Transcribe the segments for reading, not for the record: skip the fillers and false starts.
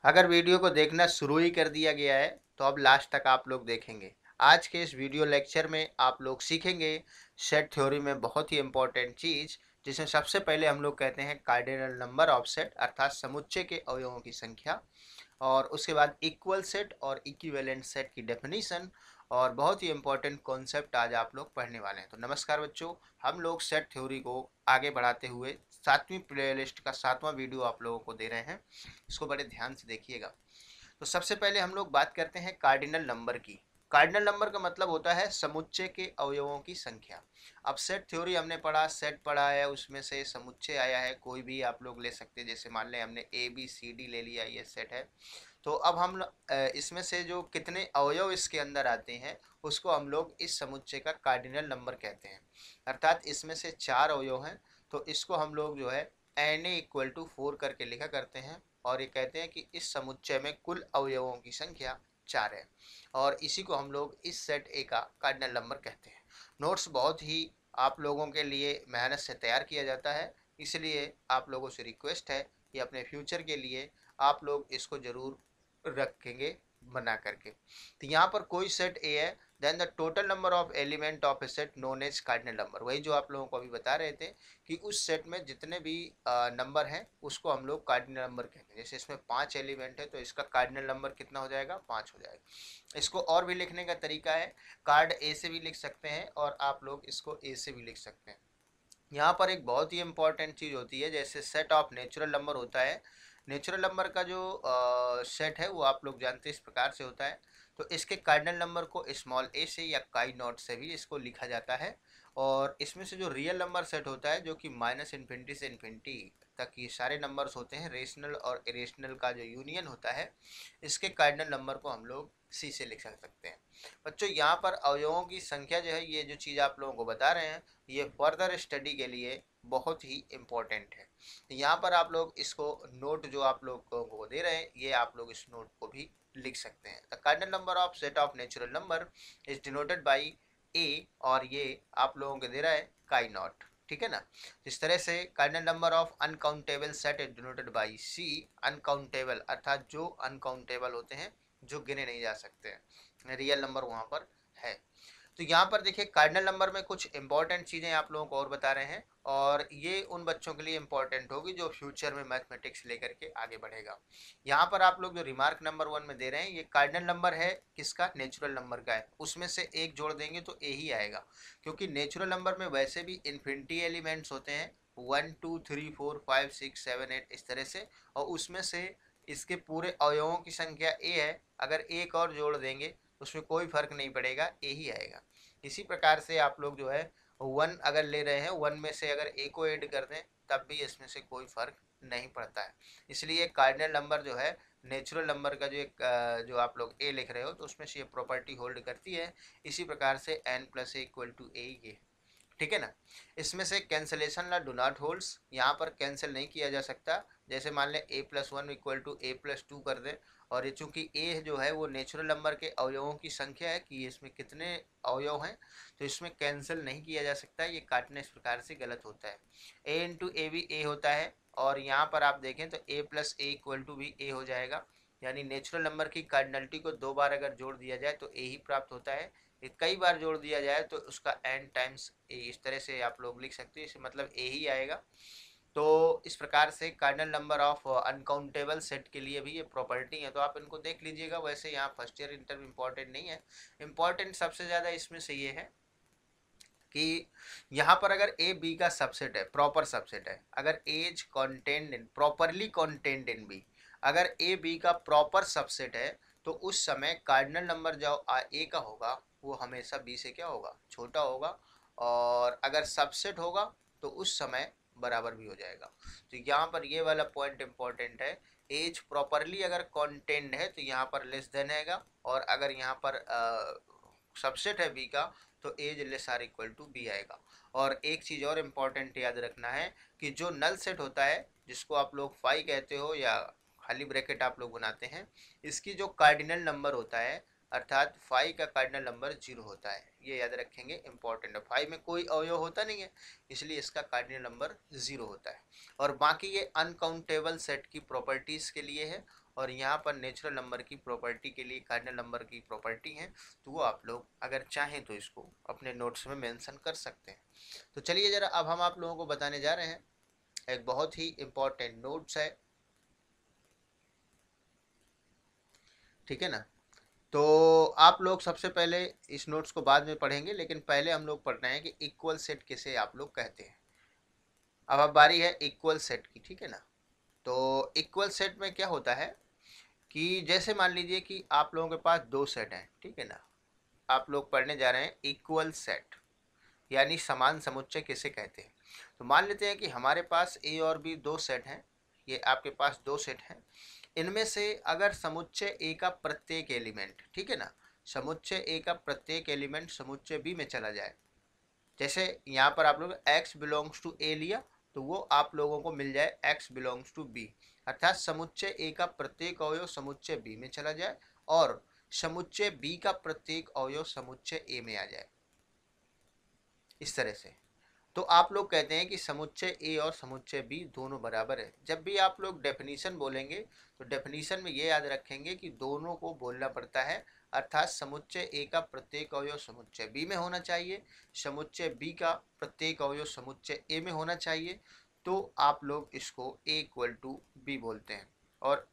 अगर वीडियो को देखना शुरू ही कर दिया गया है तो अब लास्ट तक आप लोग देखेंगे। आज के इस वीडियो लेक्चर में आप लोग सीखेंगे सेट थ्योरी में बहुत ही इंपॉर्टेंट चीज़, जिसमें सबसे पहले हम लोग कहते हैं कार्डिनल नंबर ऑफ सेट अर्थात समुच्चय के अवयवों की संख्या, और उसके बाद इक्वल सेट और इक्विवेलेंट सेट की डेफिनीशन, और बहुत ही इंपॉर्टेंट कॉन्सेप्ट आज आप लोग पढ़ने वाले हैं। तो नमस्कार बच्चों, हम लोग सेट थ्योरी को आगे बढ़ाते हुए सातवीं प्लेलिस्ट का सातवां वीडियो आप लोगों को दे रहे हैं। इसको बड़े ध्यान से देखिएगा। तो सबसे पहले हम लोग बात करते हैं कार्डिनल नंबर की। कार्डिनल नंबर का मतलब होता है समुच्चय के अवयवों की संख्या। अब सेट थ्योरी हमने पढ़ा, सेट पढ़ा है, उसमें से समुच्चय आया है, कोई भी आप लोग ले सकते हैं। जैसे मान लें हमने ए बी सी डी ले लिया, ये सेट है। तो अब हम इसमें से जो कितने अवयव इसके अंदर आते हैं उसको हम लोग इस समुच्चय का कार्डिनल नंबर कहते हैं। अर्थात इसमें से 4 अवयव हैं, तो इसको हम लोग जो है Na = 4 करके लिखा करते हैं, और ये कहते हैं कि इस समुच्चय में कुल अवयवों की संख्या 4 है, और इसी को हम लोग इस सेट ए का कार्डिनल नंबर कहते हैं। नोट्स बहुत ही आप लोगों के लिए मेहनत से तैयार किया जाता है, इसलिए आप लोगों से रिक्वेस्ट है कि अपने फ्यूचर के लिए आप लोग इसको ज़रूर रखेंगे बना करके। तो यहाँ पर कोई सेट ए है, then the total number of element of a set known as cardinal number. वही जो आप लोगों को अभी बता रहे थे कि उस सेट में जितने भी नंबर हैं उसको हम लोग कार्डिनल नंबर कहते हैं। जैसे इसमें 5 एलिमेंट है तो इसका कार्डिनल नंबर कितना हो जाएगा, 5 हो जाएगा। इसको और भी लिखने का तरीका है, कार्ड ए से भी लिख सकते हैं और आप लोग इसको ए से भी लिख सकते हैं। यहाँ पर एक बहुत ही इंपॉर्टेंट चीज़ होती है, जैसे सेट ऑफ नेचुरल नंबर होता है। नेचुरल नंबर का जो सेट है वो आप लोग जानते हैं इस प्रकार से होता है। तो इसके कार्डिनल नंबर को स्मॉल ए से या काई नॉट से भी इसको लिखा जाता है। और इसमें से जो रियल नंबर सेट होता है, जो कि -इन्फिनिटी से इन्फिनिटी तक ये सारे नंबर्स होते हैं, रेशनल और इरेशनल का जो यूनियन होता है, इसके कार्डिनल नंबर को हम लोग सी से लिख सकते हैं। बच्चों यहाँ पर अवयवों की संख्या जो है, ये जो चीज़ आप लोगों को बता रहे हैं, ये फर्दर स्टडी के लिए बहुत ही इम्पोर्टेंट है। तो यहाँ पर आप लोग इसको नोट जो आप लोग को दे रहे हैं, ये आप लोग इस नोट को भी लिख सकते हैं। The cardinal number of set of natural number is denoted by A, और ये आप लोगों को दे रहा है काई नॉट। ठीक है ना। इस तरह से cardinal number of uncountable set is denoted by C. Uncountable अर्थात जो अनकाउंटेबल होते हैं, जो गिने नहीं जा सकते हैं, रियल नंबर वहाँ पर है। तो यहाँ पर देखिए कार्डिनल नंबर में कुछ इंपॉर्टेंट चीज़ें आप लोगों को और बता रहे हैं, और ये उन बच्चों के लिए इंपॉर्टेंट होगी जो फ्यूचर में मैथमेटिक्स लेकर के आगे बढ़ेगा। यहाँ पर आप लोग जो रिमार्क नंबर 1 में दे रहे हैं, ये कार्डिनल नंबर है किसका, नेचुरल नंबर का है। उसमें से एक जोड़ देंगे तो ए ही आएगा, क्योंकि नेचुरल नंबर में वैसे भी इन्फिनिटी एलिमेंट्स होते हैं, 1 2 3 4 5 6 7 8 इस तरह से, और उसमें से इसके पूरे अवयवों की संख्या ए है। अगर एक और जोड़ देंगे उसमें कोई फर्क नहीं पड़ेगा, ए ही आएगा। इसी प्रकार से आप लोग जो है 1 अगर ले रहे हैं, 1 में से अगर ए को ऐड कर दें तब भी इसमें से कोई फर्क नहीं पड़ता है। इसलिए कार्डिनल नंबर जो है, नेचुरल नंबर का जो एक जो आप लोग ए लिख रहे हो, तो उसमें से ये प्रॉपर्टी होल्ड करती है। इसी प्रकार से n+a=a ये, ठीक है ना। इसमें से cancellation law do not holds, यहाँ पर कैंसिल नहीं किया जा सकता। जैसे मान लें a+1 = a+2 कर दें, और ये चूंकि a जो है वो नेचुरल नंबर के अवयवों की संख्या है कि इसमें कितने अवयव हैं, तो इसमें कैंसिल नहीं किया जा सकता। ये काटने इस प्रकार से गलत होता है। a × a भी a होता है, और यहाँ पर आप देखें तो a+a भी a हो जाएगा। यानी नेचुरल नंबर की कार्डिनलिटी को 2 बार अगर जोड़ दिया जाए तो a ही प्राप्त होता है, कई बार जोड़ दिया जाए तो उसका n टाइम्स a, इस तरह से आप लोग लिख सकते हैं, इसे मतलब a ही आएगा। तो इस प्रकार से cardinal number of uncountable set के लिए भी ये प्रॉपर्टी है, तो आप इनको देख लीजिएगा। वैसे यहाँ फर्स्ट ईयर इंटर इंपॉर्टेंट नहीं है, इंपॉर्टेंट सबसे ज़्यादा इसमें से ये है कि यहाँ पर अगर ए बी का सबसेट है, प्रॉपर सबसेट है, अगर as contained in properly contained in B, अगर ए बी का प्रॉपर सबसेट है, तो उस समय कार्डिनल नंबर जो ए का होगा वो हमेशा बी से क्या होगा, छोटा होगा, और अगर सबसेट होगा तो उस समय बराबर भी हो जाएगा। तो यहाँ पर ये वाला पॉइंट इंपॉर्टेंट है। एज प्रॉपरली अगर कॉन्टेंड है तो यहाँ पर लेस देन आएगा, और अगर यहाँ पर सबसेट है बी का तो एज <= b आएगा। और एक चीज़ और इम्पॉर्टेंट याद रखना है कि जो नल सेट होता है, जिसको आप लोग फाई कहते हो या खाली ब्रैकेट आप लोग बनाते हैं, इसकी जो कार्डिनल नंबर होता है, अर्थात फाई का कार्डिनल नंबर 0 होता है। ये याद रखेंगे, इंपॉर्टेंट है। फाई में कोई अवयव होता नहीं है, इसलिए इसका कार्डिनल नंबर 0 होता है। और बाकी ये अनकाउंटेबल सेट की प्रॉपर्टीज़ के लिए है, और यहाँ पर नेचुरल नंबर की प्रॉपर्टी के लिए कार्डिनल नंबर की प्रॉपर्टी है, तो वो आप लोग अगर चाहें तो इसको अपने नोट्स में मेंशन कर सकते हैं। तो चलिए ज़रा अब हम आप लोगों को बताने जा रहे हैं एक बहुत ही इम्पोर्टेंट नोट्स है, ठीक है ना। तो आप लोग सबसे पहले इस नोट्स को बाद में पढ़ेंगे, लेकिन पहले हम लोग पढ़ रहे हैं कि इक्वल सेट किसे आप लोग कहते हैं। अब बारी है इक्वल सेट की, ठीक है ना। तो इक्वल सेट में क्या होता है कि जैसे मान लीजिए कि आप लोगों के पास दो सेट हैं, ठीक है ना। आप लोग पढ़ने जा रहे हैं इक्वल सेट यानी समान समुच्चय किसे कहते हैं। तो मान लेते हैं कि हमारे पास ए और बी दो सेट हैं, ये आपके पास दो सेट हैं। इनमें से अगर समुच्चय ए का प्रत्येक एलिमेंट, ठीक है ना, समुच्चय ए का प्रत्येक एलिमेंट समुच्चय बी में चला जाए, जैसे यहाँ पर आप लोग x बिलोंग्स टू ए लिया, तो वो आप लोगों को मिल जाए x बिलोंग्स टू बी, अर्थात समुच्चय ए का प्रत्येक अवयव समुच्चय बी में चला जाए और समुच्चय बी का प्रत्येक अवयव समुच्चय ए में आ जाए, इस तरह से। तो आप लोग कहते हैं कि समुच्चय ए और समुच्चय बी दोनों बराबर है। जब भी आप लोग डेफिनीशन बोलेंगे तो डेफिनीशन में ये याद रखेंगे कि दोनों को बोलना पड़ता है, अर्थात समुच्चय ए का प्रत्येक अवयव समुच्चय बी में होना चाहिए, समुच्चय बी का प्रत्येक अवयव समुच्चय ए में होना चाहिए। तो आप लोग इसको ए इक्वल टू बी बोलते हैं। और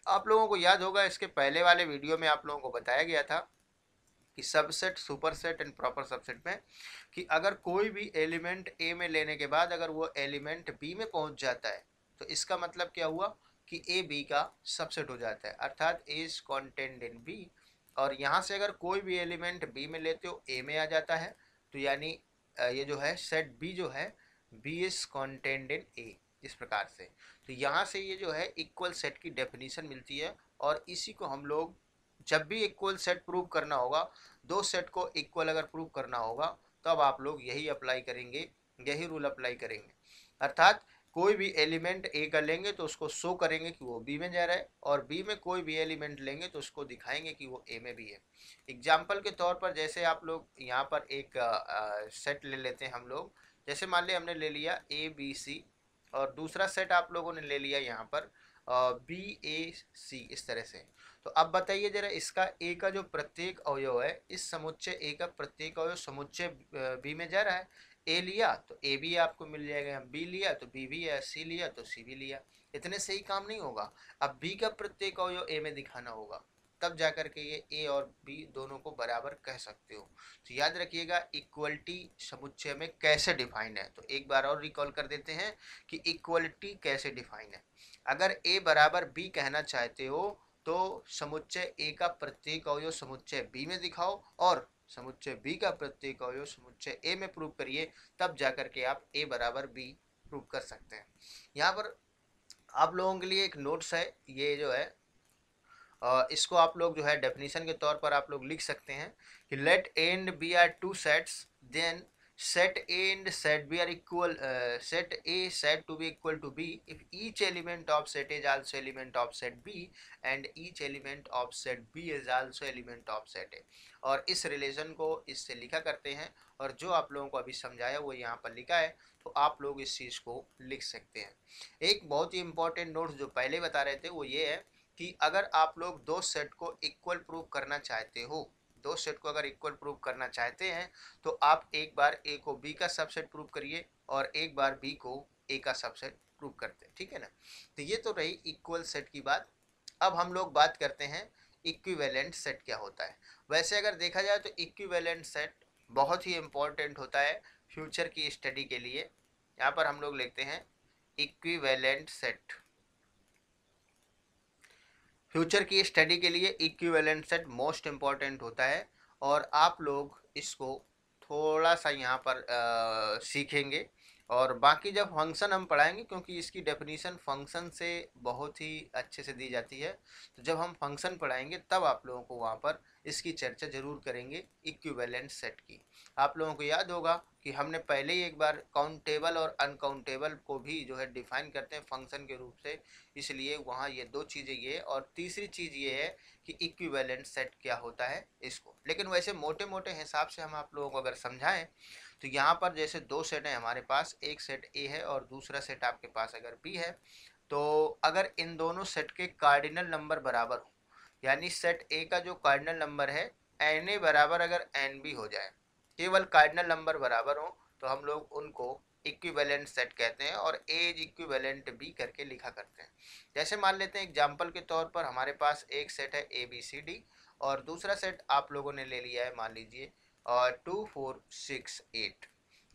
आप लोगों को याद होगा इसके पहले वाले वीडियो में आप लोगों को बताया गया था कि subset, superset and proper subset में कि अगर कोई भी एलिमेंट ए में लेने के बाद अगर वो एलिमेंट बी में पहुंच जाता है तो इसका मतलब क्या हुआ कि ए बी का सबसेट हो जाता है, अर्थात ए इज कॉन्टेंट इन बी। और यहाँ से अगर कोई भी एलिमेंट बी में लेते हो ए में आ जाता है, तो यानी ये जो है सेट बी जो है बी इज कॉन्टेंट इन ए, इस प्रकार से। तो यहाँ से ये जो है इक्वल सेट की डेफिनेशन मिलती है। और इसी को हम लोग जब भी इक्वल सेट प्रूव करना होगा, दो सेट को इक्वल अगर प्रूव करना होगा, तब आप लोग यही अप्लाई करेंगे, यही रूल अप्लाई करेंगे। अर्थात कोई भी एलिमेंट ए का लेंगे तो उसको शो करेंगे कि वो बी में जा रहा है, और बी में कोई भी एलिमेंट लेंगे तो उसको दिखाएंगे कि वो ए में भी है। एग्जाम्पल के तौर पर जैसे आप लोग यहाँ पर एक सेट ले लेते हैं हम लोग, जैसे मान लिया हमने ले लिया ए बी सी, और दूसरा सेट आप लोगों ने ले लिया यहाँ पर बी ए सी, इस तरह से। तो अब बताइए जरा, इसका ए का जो प्रत्येक अवयव है, इस समुच्चय ए का प्रत्येक अवयव समुच्चय बी में जा रहा है। ए लिया तो ए भी आपको मिल जाएगा, बी लिया तो बी भी है, सी लिया तो सी भी लिया। इतने से ही काम नहीं होगा, अब बी का प्रत्येक अवयव ए में दिखाना होगा, तब जाकर के ये ए और बी दोनों को बराबर कह सकते हो। तो याद रखिएगा इक्वलिटी समुच्चय में कैसे डिफाइन है। तो एक बार और रिकॉल कर देते हैं कि इक्वलिटी कैसे डिफाइन है। अगर ए बराबर बी कहना चाहते हो तो समुच्चय ए का प्रत्येक अवयव समुच्चय बी में दिखाओ और समुच्चय बी का प्रत्येक अवयव समुच्चय ए में प्रूव करिए, तब जाकर के आप ए बराबर बी प्रूव कर सकते हैं। यहाँ पर आप लोगों के लिए एक नोट्स है, ये जो है इसको आप लोग जो है डेफिनेशन के तौर पर आप लोग लिख सकते हैं कि let A and B are two sets, then set A and set B are equal, set A said to be equal to B if each element of set A is also element of set B and each element of set B is also element of set A। और इस relation को इससे लिखा करते हैं, और जो आप लोगों को अभी समझाया वो यहाँ पर लिखा है, तो आप लोग इस चीज़ को लिख सकते हैं। एक बहुत ही इंपॉर्टेंट नोट्स जो पहले बता रहे थे वो ये है कि अगर आप लोग दो सेट को इक्वल प्रूव करना चाहते हो, दो सेट को अगर इक्वल प्रूव करना चाहते हैं, तो आप एक बार ए को बी का सबसेट प्रूव करिए और एक बार बी को ए का सबसेट प्रूव करते हैं, ठीक है ना। तो ये तो रही इक्वल सेट की बात। अब हम लोग बात करते हैं इक्विवेलेंट सेट क्या होता है। वैसे अगर देखा जाए तो इक्विवेलेंट सेट बहुत ही इंपॉर्टेंट होता है फ्यूचर की स्टडी के लिए। यहाँ पर हम लोग लिखते हैं इक्विवेलेंट सेट। फ्यूचर की स्टडी के लिए इक्विवेलेंट सेट मोस्ट इम्पॉर्टेंट होता है, और आप लोग इसको थोड़ा सा यहाँ पर सीखेंगे, और बाकी जब फंक्शन हम पढ़ाएंगे, क्योंकि इसकी डेफिनेशन फंक्शन से बहुत ही अच्छे से दी जाती है, तो जब हम फंक्शन पढ़ाएंगे तब आप लोगों को वहाँ पर इसकी चर्चा जरूर करेंगे इक्विवेलेंट सेट की। आप लोगों को याद होगा कि हमने पहले ही एक बार काउंटेबल और अनकाउंटेबल को भी जो है डिफाइन करते हैं फंक्शन के रूप से, इसलिए वहाँ ये दो चीज़ें ये, और तीसरी चीज़ ये है कि इक्विवेलेंट सेट क्या होता है इसको। लेकिन वैसे मोटे मोटे हिसाब से हम आप लोगों को अगर समझाएं तो यहाँ पर जैसे दो सेट हैं हमारे पास, एक सेट ए है और दूसरा सेट आपके पास अगर बी है, तो अगर इन दोनों सेट के कार्डिनल नंबर बराबर हो, यानी सेट ए का जो कार्डिनल नंबर है एन ए बराबर अगर एन बी हो जाए, केवल कार्डिनल नंबर बराबर हो, तो हम लोग उनको इक्विवेलेंट सेट कहते हैं और ए इज इक्विवेलेंट बी करके लिखा करते हैं। जैसे मान लेते हैं एग्जांपल के तौर पर हमारे पास एक सेट है ए बी सी डी और दूसरा सेट आप लोगों ने ले लिया है मान लीजिए 2 4 6 8।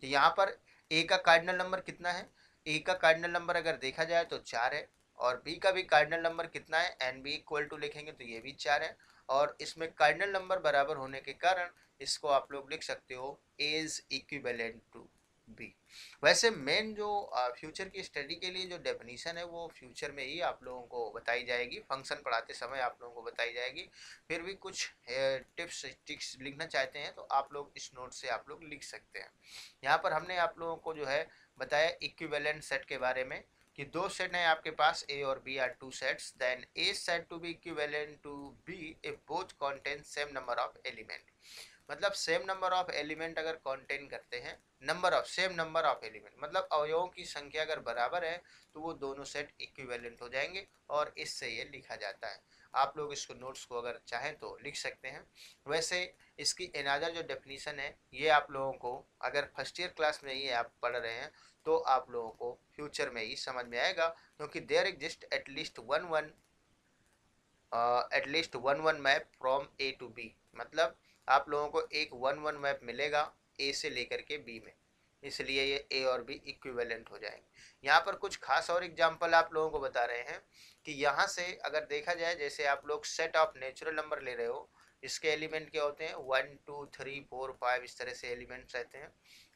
तो यहाँ पर ए का कार्डिनल नंबर कितना है, ए का कार्डिनल नंबर अगर देखा जाए तो 4 है और बी का भी कार्डिनल नंबर कितना है, एन बी इक्वल टू लिखेंगे तो ये भी 4 है और इसमें कार्डिनल नंबर बराबर होने के कारण इसको आप लोग लिख सकते हो ए इज इक्विवेलेंट टू बी। वैसे मेन जो फ्यूचर की स्टडी के लिए जो डेफिनीशन है वो फ्यूचर में ही आप लोगों को बताई जाएगी, फंक्शन पढ़ाते समय आप लोगों को बताई जाएगी। फिर भी कुछ टिप्स टिक्स लिखना चाहते हैं तो आप लोग इस नोट से आप लोग लिख सकते हैं। यहाँ पर हमने आप लोगों को जो है बताया इक्विवेलेंट सेट के बारे में कि दो सेट हैं आपके पास ए और B are two sets, then A set to B equivalent to B if both contain same number of element. मतलब सेम नंबर ऑफ एलिमेंट अगर कंटेन करते हैं, number of same number of element मतलब अवयवों की संख्या अगर बराबर है तो वो दोनों सेट इक्विवेलेंट हो जाएंगे और इससे ये लिखा जाता है। आप लोग इसको नोट्स को अगर चाहें तो लिख सकते हैं। वैसे इसकी अनदर जो डेफिनीशन है ये आप लोगों को अगर फर्स्ट ईयर क्लास में ही आप पढ़ रहे हैं तो आप लोगों को फ्यूचर में ही समझ में आएगा, क्योंकि there exist at least one map from A to B. मतलब आप लोगों को एक वन मैप मिलेगा ए से लेकर के बी में, इसलिए ये ए और बी इक्विवेलेंट हो जाएंगे। यहाँ पर कुछ खास और एग्जांपल आप लोगों को बता रहे हैं कि यहाँ से अगर देखा जाए, जैसे आप लोग सेट ऑफ नेचुरल नंबर ले रहे हो, इसके एलिमेंट क्या होते हैं 1 2 3 4 5 इस तरह से एलिमेंट्स रहते हैं।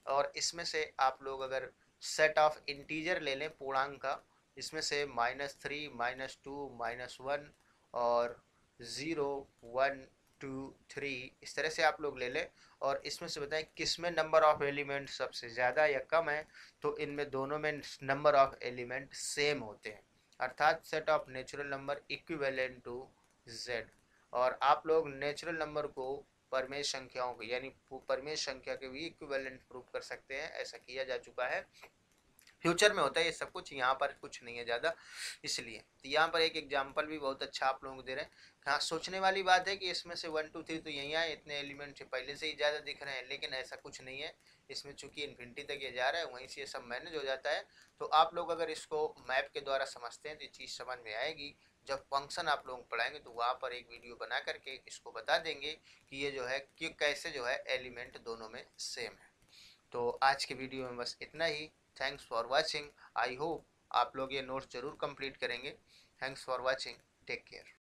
और इसमें से आप लोग अगर सेट ऑफ इंटीजर ले लें पूर्णांक का, इसमें से -3 -2 -1 और 0 1 2 3 इस तरह से आप लोग ले लें और इसमें से बताएं किस में नंबर ऑफ एलिमेंट सबसे ज़्यादा या कम है। तो इनमें दोनों में नंबर ऑफ एलिमेंट सेम होते हैं, अर्थात set of natural number equivalent to Z. और आप लोग नेचुरल नंबर को परमेय संख्याओं को यानी परमेय संख्या के भी इक्विवेलेंट प्रूव कर सकते हैं, ऐसा किया जा चुका है। फ्यूचर में होता है ये सब कुछ, यहाँ पर कुछ नहीं है ज़्यादा, इसलिए तो यहाँ पर एक एग्जांपल भी बहुत अच्छा आप लोगों को दे रहे हैं। हाँ, सोचने वाली बात है कि इसमें से 1 2 3 तो यहीं आए, इतने एलिमेंट पहले से ही ज़्यादा दिख रहे हैं, लेकिन ऐसा कुछ नहीं है। इसमें चूंकि इन्फिनिटी तक ये जा रहा है वहीं से ये सब मैनेज हो जाता है। तो आप लोग अगर इसको मैप के द्वारा समझते हैं तो ये चीज़ समझ में आएगी। जब फंक्शन आप लोग पढ़ाएंगे तो वहाँ पर एक वीडियो बना करके इसको बता देंगे कि ये जो है कि कैसे जो है एलिमेंट दोनों में सेम है। तो आज के वीडियो में बस इतना ही। Thanks for watching. I hope आप लोग ये नोट्स ज़रूर कंप्लीट करेंगे। Thanks for watching. Take care.